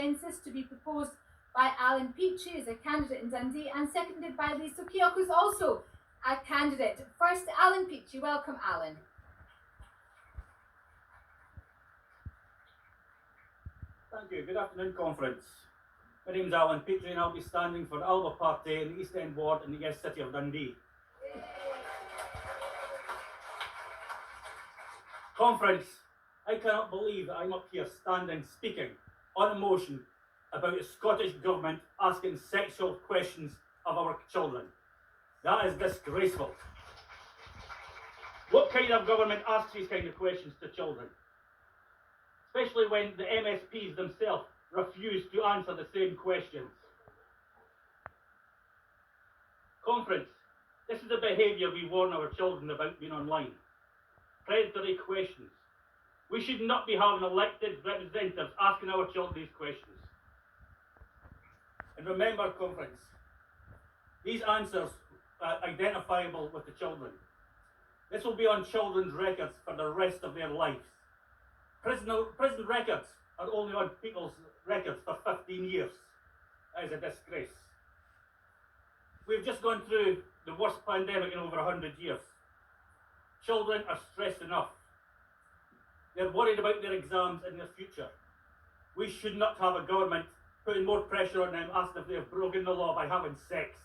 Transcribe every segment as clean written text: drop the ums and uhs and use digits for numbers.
census to be proposed by Alan Peachey as a candidate in Dundee and seconded by Lisa Keogh, who's also a candidate. First, Alan Peachey. Welcome, Alan. Thank you. Good afternoon, conference. My name is Alan Peachey and I'll be standing for the Alba Party in the East End Ward in the East City of Dundee. Conference, I cannot believe that I'm up here standing speaking on a motion about the Scottish Government asking sexual questions of our children. That is disgraceful. What kind of government asks these kind of questions to children? Especially when the MSPs themselves refuse to answer the same questions. Conference, this is the behaviour we warn our children about being online. Predatory questions. We should not be having elected representatives asking our children these questions. And remember, conference, these answers are identifiable with the children. This will be on children's records for the rest of their lives. Prison records are only on people's records for 15 years. That is a disgrace. We've just gone through the worst pandemic in over 100 years. Children are stressed enough. They're worried about their exams in the future. We should not have a government putting more pressure on them, asking if they have broken the law by having sex.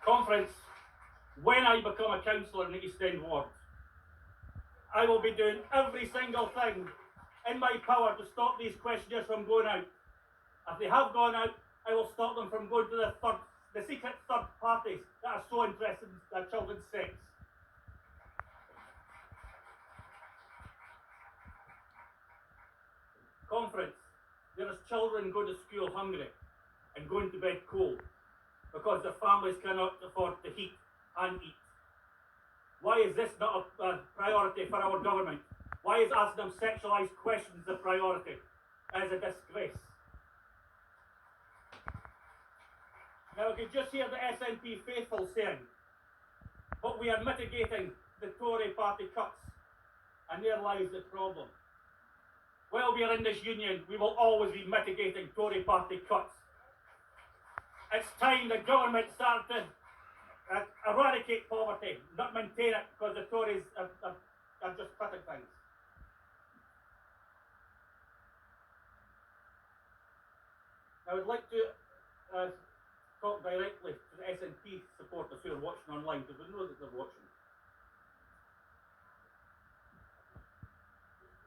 Conference, when I become a councillor in the East End Ward, I will be doing every single thing in my power to stop these questionnaires from going out. If they have gone out, I will stop them from going to the secret third parties that are so interested in their children's sex. Conference, there is children going to school hungry and going to bed cold because their families cannot afford to heat and eat. Why is this not a priority for our government? Why is asking them sexualised questions a priority? That is a disgrace. Now, we could just hear the SNP faithful saying, but we are mitigating the Tory party cuts, and there lies the problem. While we are in this union, we will always be mitigating Tory party cuts. It's time the government started to eradicate poverty, not maintain it, because the Tories are just cutting things. I would like to talk directly to the SNP supporters who are watching online, because we know that they're watching.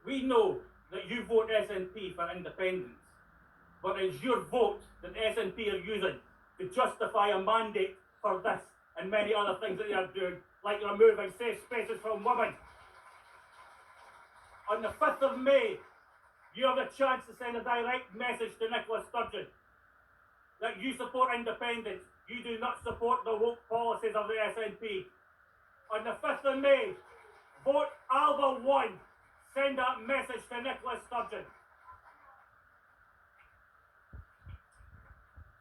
We know that you vote SNP for independence, but it's your vote that the SNP are using to justify a mandate for this and many other things that they are doing, like removing safe spaces from women. On the 5th of May, you have a chance to send a direct message to Nicola Sturgeon that you support independence. You do not support the woke policies of the SNP. On the 5th of May, vote Alba 1. Send that message to Nicola Sturgeon.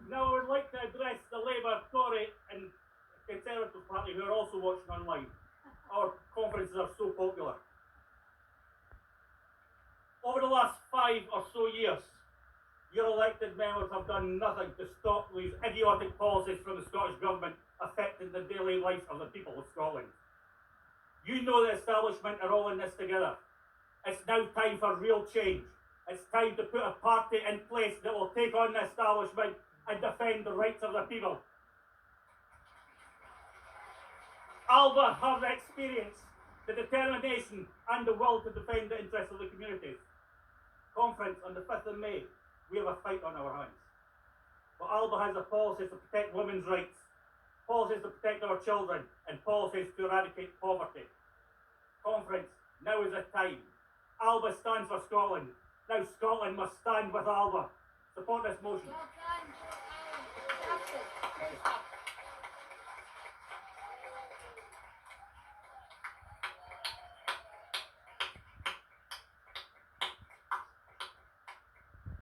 Now I would like to address the Labour, Tory and Conservative Party who are also watching online. Our conferences are so popular. Over the last 5 or so years, your elected members have done nothing to stop these idiotic policies from the Scottish Government affecting the daily life of the people of Scotland. You know the establishment are all in this together. It's now time for real change. It's time to put a party in place that will take on the establishment and defend the rights of the people. Alba have the experience, the determination and the will to defend the interests of the communities. Conference on the 5th of May, we have a fight on our hands. But Alba has the policies to protect women's rights, policies to protect our children, and policies to eradicate poverty. Conference, now is the time. Alba stands for Scotland. Now Scotland must stand with Alba. Support this motion.